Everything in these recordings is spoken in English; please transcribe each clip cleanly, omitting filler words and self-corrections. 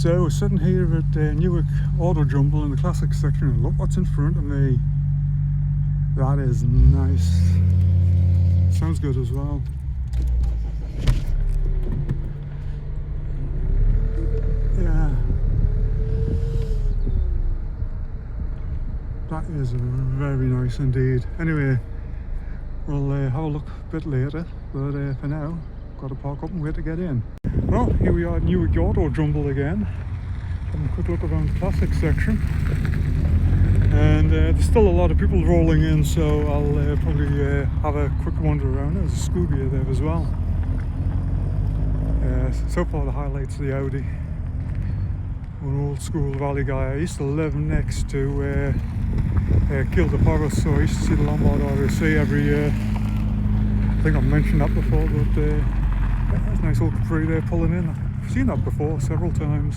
So we're sitting here at Newark Autojumble in the classic section, and look what's in front of me. That is nice. Sounds good as well. Yeah. That is very nice indeed. Anyway, we'll have a look a bit later, but for now, got to park up and wait to get in. Well, here we are at Newark Autojumble again. Having a quick look around the classic section. And there's still a lot of people rolling in, so I'll probably have a quick wander around. There's a Scooby there as well. So far the highlights of the Audi. I'm an old school Valley guy. I used to live next to Kildare, so I used to see the Lombard RSC every year. I think I've mentioned that before, but there's a nice old Capri there pulling in. I've seen that before several times.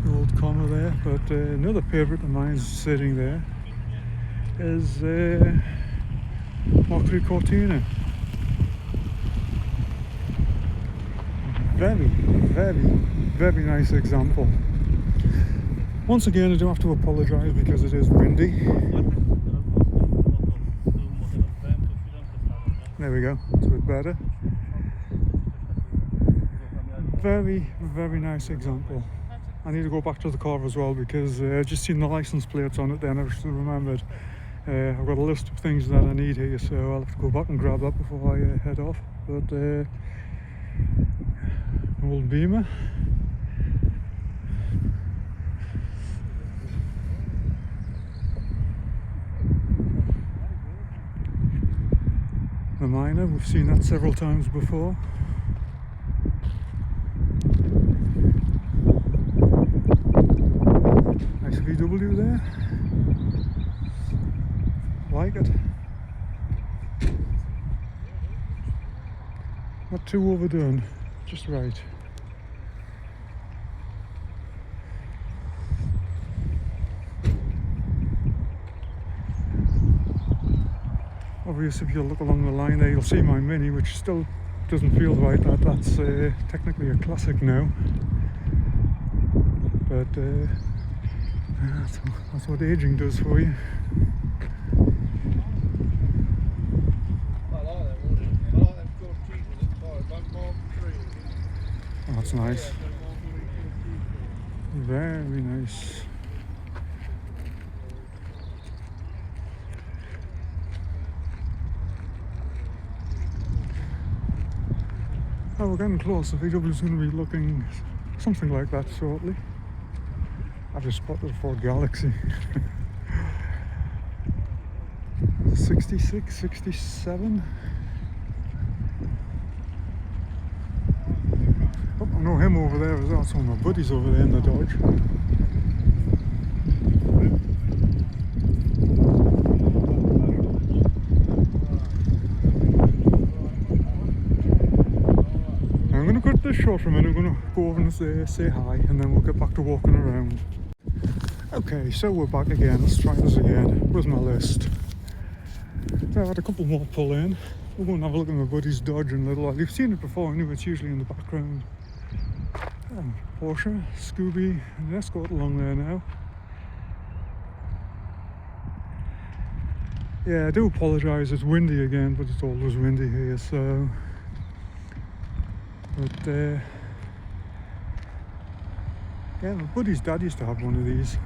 The old comma there, but another favourite of mine sitting there is Mark III Cortina. Very nice example. Once again, I do have to apologise because it is windy. There we go, it's a bit better. Very nice example. I need to go back to the car as well because I've just seen the license plates on it then. I just remembered I've got a list of things that I need here, so I'll have to go back and grab that before I head off. But old Beamer. The Miner, we've seen that several times before. Nice VW there. Like it. Not too overdone, just right. Obviously, if you look along the line there, you'll see my Mini, which still doesn't feel right. That's technically a classic now, but that's what aging does for you. Oh, that's nice. Very nice. Oh, we're getting close. The VW is going to be looking something like that shortly. I just spotted a Ford Galaxy. 66, 67. Oh, I know him over there as well. Some of my buddies over there in the Dodge. Short for a minute. I'm going to go over and say hi, and then we'll get back to walking around. Okay, so we're back again. Let's try this again. Where's my list? So I've had a couple more pull in. We'll go and have a look at my buddy's Dodge in a little while. You've seen it before, I knew it's usually in the background. Porsche, Scooby, and the Escort along there now. Yeah, I do apologise, it's windy again, but it's always windy here, so... But yeah, my buddy's dad used to have one of these.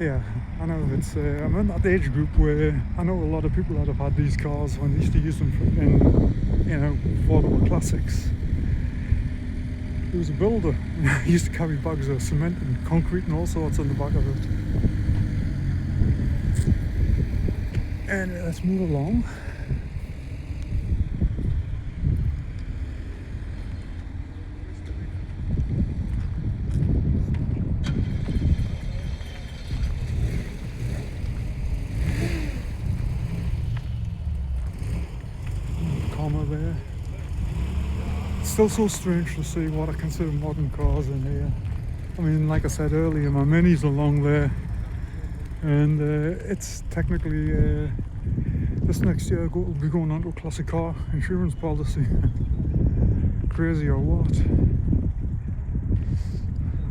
Yeah, I know it's. I'm in that age group where I know a lot of people that have had these cars when they used to use them before they were classics. He was a builder. He used to carry bags of cement and concrete and all sorts on the back of it. And let's move along. There. It's still so strange to see what I consider modern cars in here. I mean, like I said earlier, my Mini's along there, and it's technically this next year will be going on to a classic car insurance policy. Crazy or what?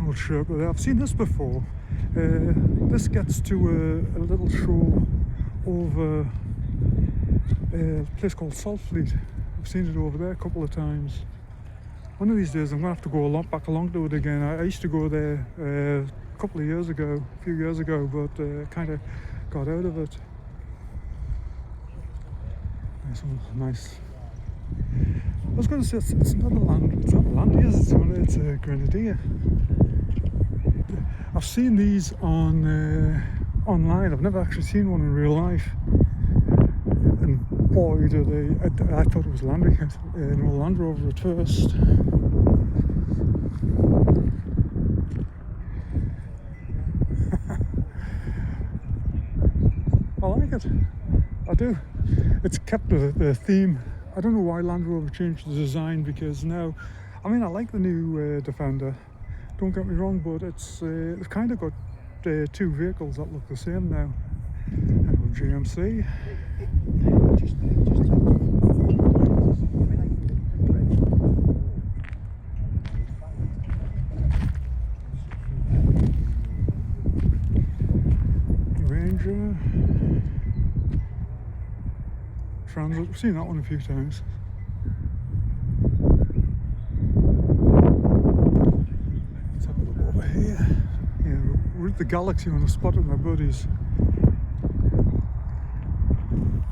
little circle there. I've seen this before. This gets to a little show over a place called Saltfleet. I've seen it over there a couple of times. One of these days I'm going to have to go back along to it again. I used to go there a couple of years ago, a few years ago, but kind of got out of it. Nice. I was going to say it's not a land. It's not a land. It's a grenadier. I've seen these on online. I've never actually seen one in real life. And boy, do they! I thought it was an old Land Rover at first. I like it. I do. It's kept the theme. I don't know why Land Rover changed the design, because now, I mean, I like the new Defender. Don't get me wrong, but it's kind of got two vehicles that look the same now. And GMC. Ranger. Transit. I've seen that one a few times. Let's have a look over here. Yeah, we're at the Galaxy on a spot with my buddies.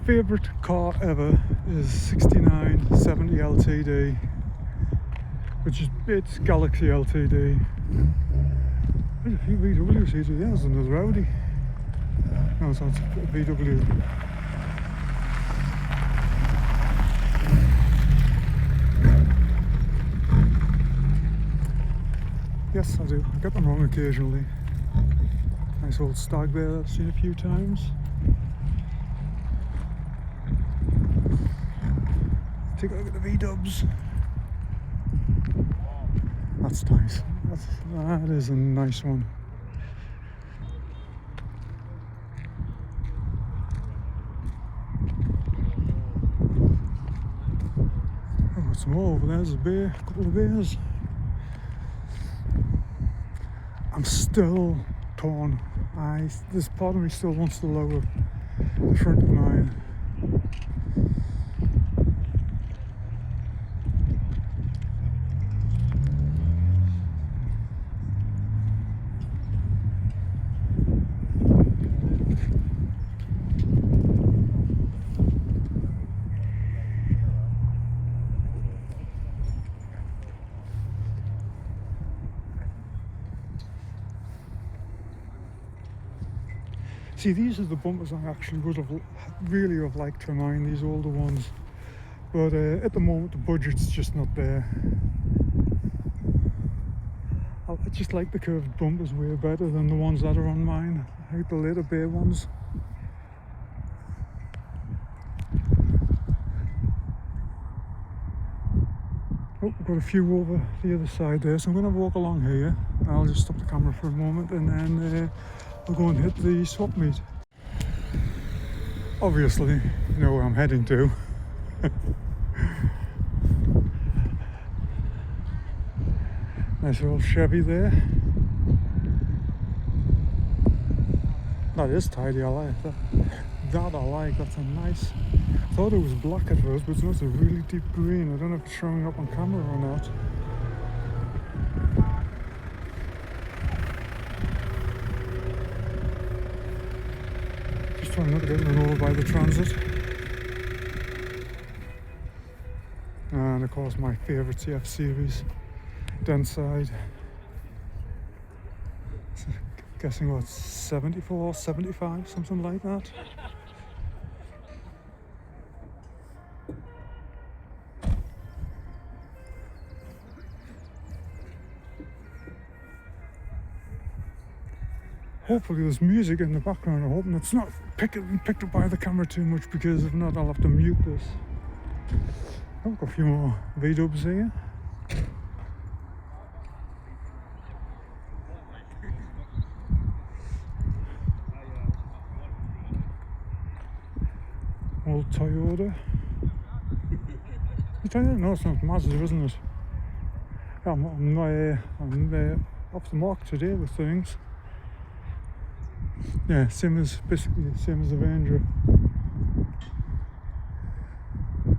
Favourite car ever is 6970 LTD, which is it's Galaxy LTD. There's a few VWs here. There's another Audi. No, it's not a VW. Yes, I do. I get them wrong occasionally. Nice old Stag there that I've seen a few times. Take a look at the V-dubs. That's nice. That is a nice one. I've got some more over there. There's a bear, a couple of bears. I'm still torn. This part of me still wants to lower the front of mine. See, these are the bumpers I actually would have really liked to mine, these older ones, but at the moment the budget's just not there. I just like the curved bumpers way better than the ones that are on mine. I like the later bay ones. Oh, we've got a few over the other side there, so I'm going to walk along here. I'll just stop the camera for a moment and then we'll go and hit the swap meet. Obviously, you know where I'm heading to. Nice old Chevy there. That is tidy, I like that. That I like, that's a nice. I thought it was black at first, but it's not a really deep green. I don't know if it's showing up on camera or not. Just trying not to get run over by the Transit. And of course my favourite CF series, Denside. Guessing what, 74, 75, something like that. Hopefully there's music in the background. I'm hoping it's not picked up by the camera too much, because if not I'll have to mute this. I've got a few more V-dubs here. Old Toyota. No, it's not Mazda, isn't it? I'm off the mark today with things. Yeah, basically the same as Avenger.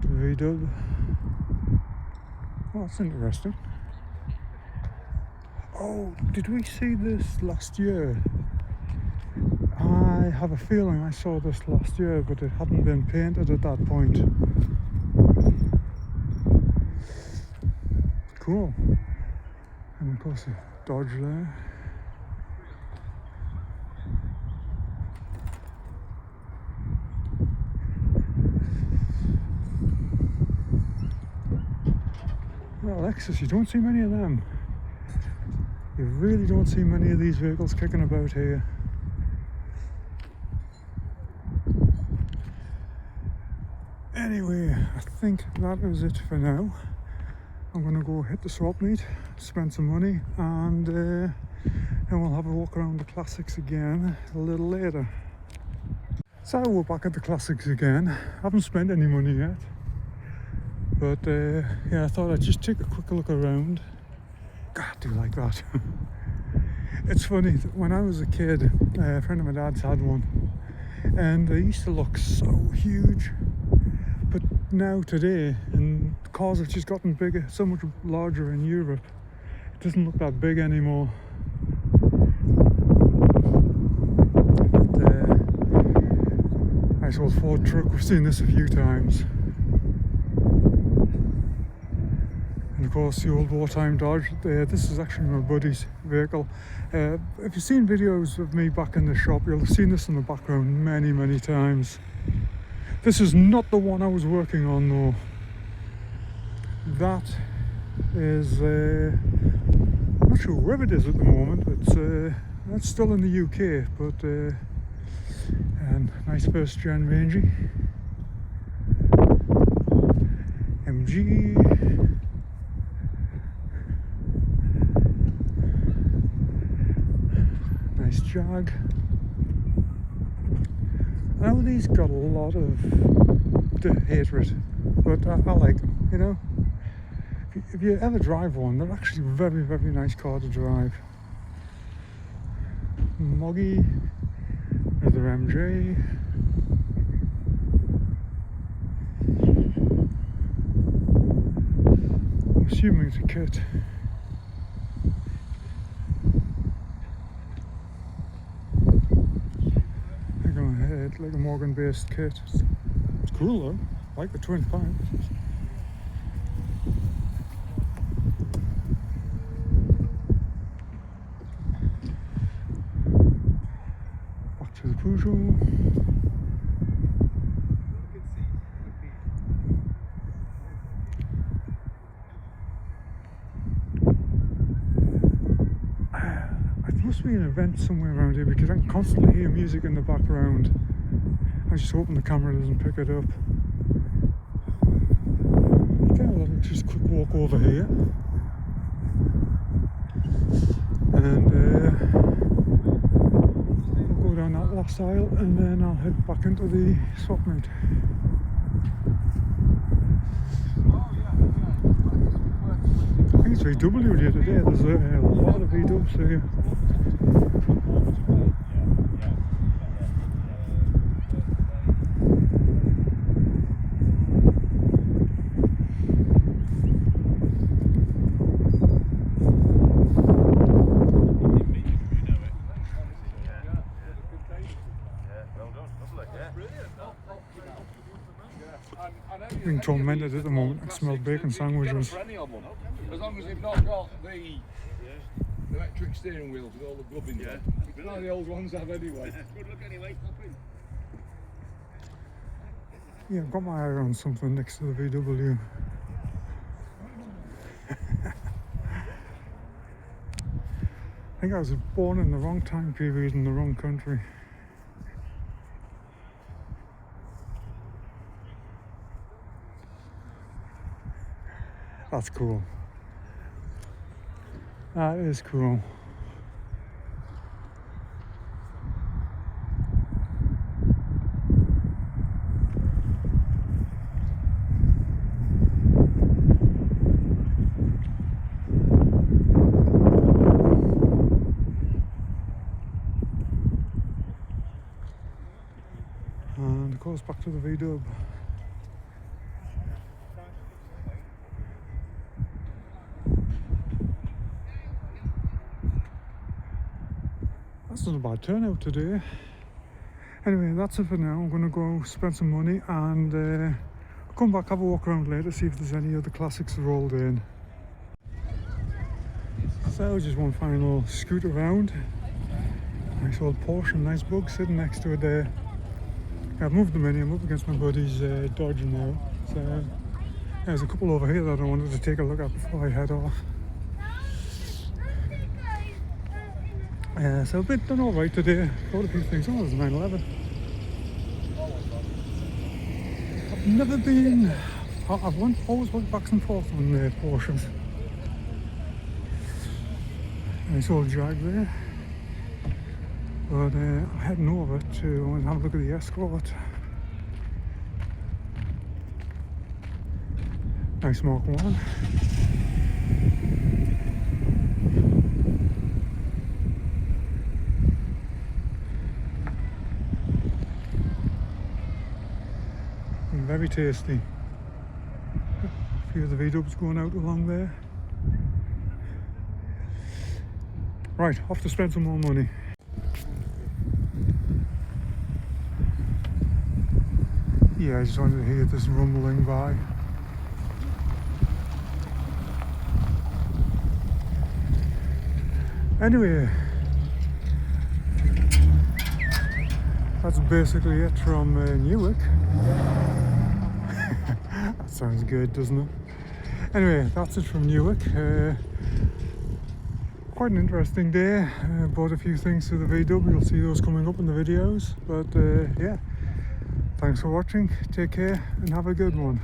VW. Oh, that's interesting. Oh, did we see this last year? I have a feeling I saw this last year, but it hadn't been painted at that point. Cool. And of course, a Dodge there. Well, Lexus, you don't see many of them. You really don't see many of these vehicles kicking about here. Anyway, I think that is it for now. I'm going to go hit the swap meet, spend some money, and then we'll have a walk around the classics again a little later. So we're back at the classics again. I haven't spent any money yet, but yeah, I thought I'd just take a quick look around. God, I do like that. It's funny, when I was a kid, a friend of my dad's had one, and they used to look so huge. But now today, and cars have just gotten bigger, so much larger in Europe, it doesn't look that big anymore. But, I suppose Ford truck, we've seen this a few times. And of course the old wartime Dodge. This is actually my buddy's vehicle. If you've seen videos of me back in the shop, you'll have seen this in the background many times. This is not the one I was working on though. That is, I'm not sure where it is at the moment. It's still in the UK, but and nice first gen Rangy. MG. Nice Jag. I know these got a lot of hatred, but I like them, you know. If you ever drive one, they're actually very nice car to drive. Moggy, another MJ. I'm assuming it's a kit. Like a Morgan based kit. It's cool though, I like the twin pipes. Back to the Peugeot. It must be an event somewhere around here because I can constantly hear music in the background. I'm just hoping the camera doesn't pick it up. Okay, well, just a quick walk over here. And we'll go down that last aisle and then I'll head back into the swap meet. I think it's VW here today. There's a lot of VWs here. Being tormented at the moment. I smell bacon sandwiches. As long as they've not got the electric steering wheels with all the gubbins on. But none of the old ones have anyway. Good look anyway, Yeah, I've got my eye on something next to the VW. I think I was born in the wrong time period in the wrong country. That's cool. That is cool. course back to the V-dub. That's not a bad turnout today. Anyway, that's it for now. I'm going to go spend some money and come back, have a walk around later, see if there's any other classics rolled in. So just one final scoot around. Nice old Porsche, nice bug sitting next to it there. I've moved the mini, I'm up against my buddy's Dodge now. So there's a couple over here that I wanted to take a look at before I head off. So I've done alright today. Got a few things. Oh, there's a 911. I've never been. Always went back and forth on Porsches. Nice old Jag there. But I'm heading over to have a look at the Escort. Nice Mark 1. Very tasty. A few of the V-dubs going out along there. Right, off to spend some more money. Yeah, I just wanted to hear this rumbling by. Anyway, that's basically it from Newark. That sounds good, doesn't it? Anyway, that's it from Newark. Quite an interesting day. Bought a few things to the V-dub. You'll see those coming up in the videos. But yeah, thanks for watching. Take care and have a good one.